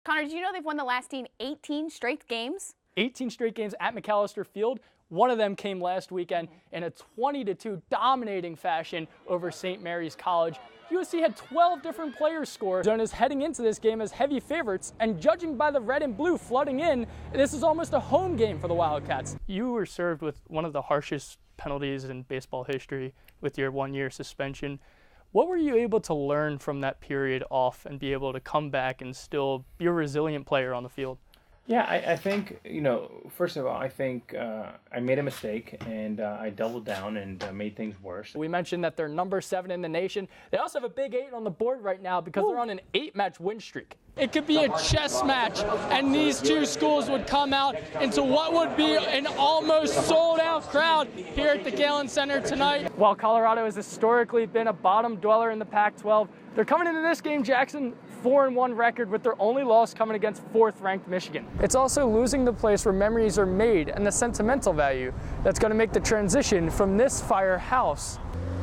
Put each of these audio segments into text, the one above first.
Connor, did you know they've won the last team 18 straight games? 18 straight games at McAllister Field. One of them came last weekend in a 20-2 dominating fashion over St. Mary's College. USC had 12 different players score. Zone is heading into this game as heavy favorites, and judging by the red and blue flooding in, this is almost a home game for the Wildcats. You were served with one of the harshest penalties in baseball history with your one-year suspension. What were you able to learn from that period off and be able to come back and still be a resilient player on the field? Yeah, I think, first of all, I think I made a mistake and I doubled down and made things worse. We mentioned that they're number 7 in the nation. They also have a big 8 on the board right now because they're on an 8-match win streak. It could be a chess match, and these two schools would come out into what would be an almost sold-out crowd here at the Galen Center tonight. While Colorado has historically been a bottom dweller in the Pac-12, they're coming into this game, Jackson, 4-1 record with their only loss coming against 4th-ranked Michigan. It's also losing the place where memories are made and the sentimental value that's going to make the transition from this firehouse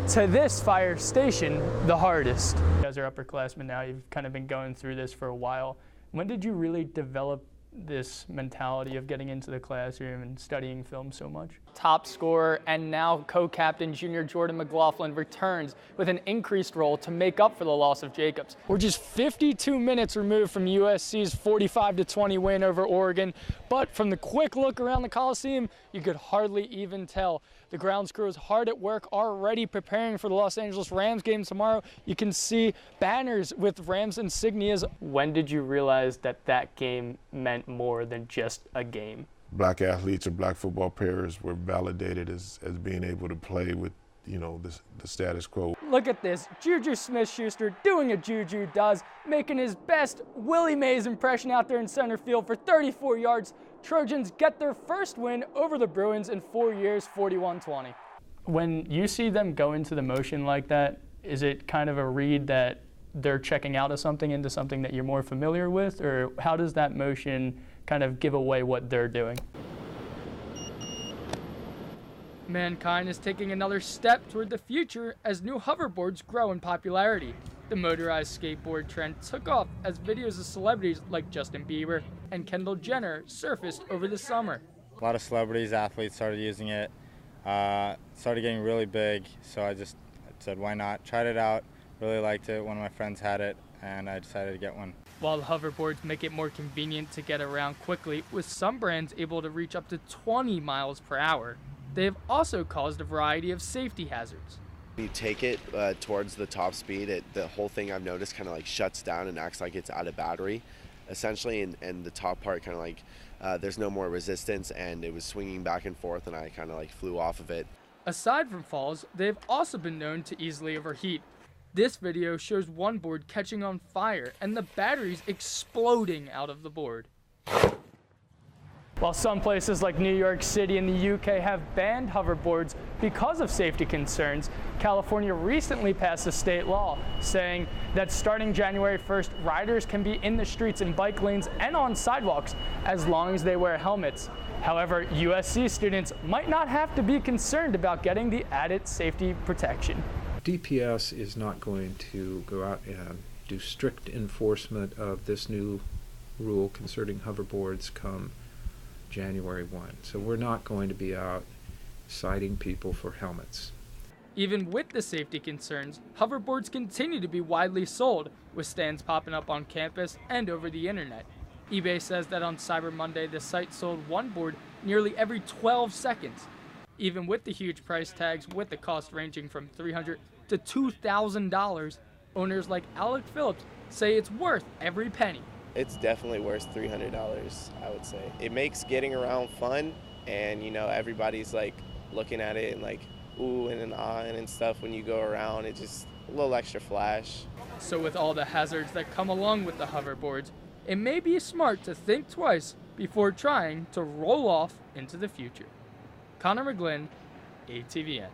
to this fire station the hardest. You guys are upperclassmen now. You've kind of been going through this for a while. When did you really develop this mentality of getting into the classroom and studying film so much? Top scorer and now co-captain junior Jordan McGlynn returns with an increased role to make up for the loss of Jacobs. We're just 52 minutes removed from USC's 45-20 win over Oregon, but from the quick look around the Coliseum, you could hardly even tell. The grounds crew is hard at work already preparing for the Los Angeles Rams game tomorrow. You can see banners with Rams insignias. When did you realize that that game meant more than just a game? Black athletes or black football players were validated as being able to play with, the status quo. Look at this, Juju Smith-Schuster doing a Juju does, making his best Willie Mays impression out there in center field for 34 yards. Trojans get their first win over the Bruins in 4 years, 41-20. When you see them go into the motion like that, is it kind of a read that they're checking out of something into something that you're more familiar with, or how does that motion kind of give away what they're doing? Mankind is taking another step toward the future as new hoverboards grow in popularity. The motorized skateboard trend took off as videos of celebrities like Justin Bieber and Kendall Jenner surfaced over the summer. A lot of celebrities, athletes started using it. Started getting really big, so I said, why not? Tried it out, really liked it. One of my friends had it, and I decided to get one. While the hoverboards make it more convenient to get around quickly, with some brands able to reach up to 20 miles per hour, they have also caused a variety of safety hazards. You take it towards the top speed, the whole thing I've noticed kind of like shuts down and acts like it's out of battery, essentially, and the top part kind of like there's no more resistance, and it was swinging back and forth, and I kind of like flew off of it. Aside from falls, they've also been known to easily overheat. This video shows one board catching on fire and the batteries exploding out of the board. While some places like New York City and the UK have banned hoverboards because of safety concerns, California recently passed a state law saying that starting January 1st, riders can be in the streets and bike lanes and on sidewalks as long as they wear helmets. However, USC students might not have to be concerned about getting the added safety protection. DPS is not going to go out and do strict enforcement of this new rule concerning hoverboards come January 1. So we're not going to be out citing people for helmets. Even with the safety concerns, hoverboards continue to be widely sold, with stands popping up on campus and over the internet. eBay says that on Cyber Monday, the site sold one board nearly every 12 seconds. Even with the huge price tags, with the cost ranging from $300 to $2,000, owners like Alec Phillips say it's worth every penny. It's definitely worth $300, I would say. It makes getting around fun, and everybody's like looking at it and like ooh and ahhing and stuff when you go around. It's just a little extra flash. So with all the hazards that come along with the hoverboards, it may be smart to think twice before trying to roll off into the future. Connor McGlynn, ATVN.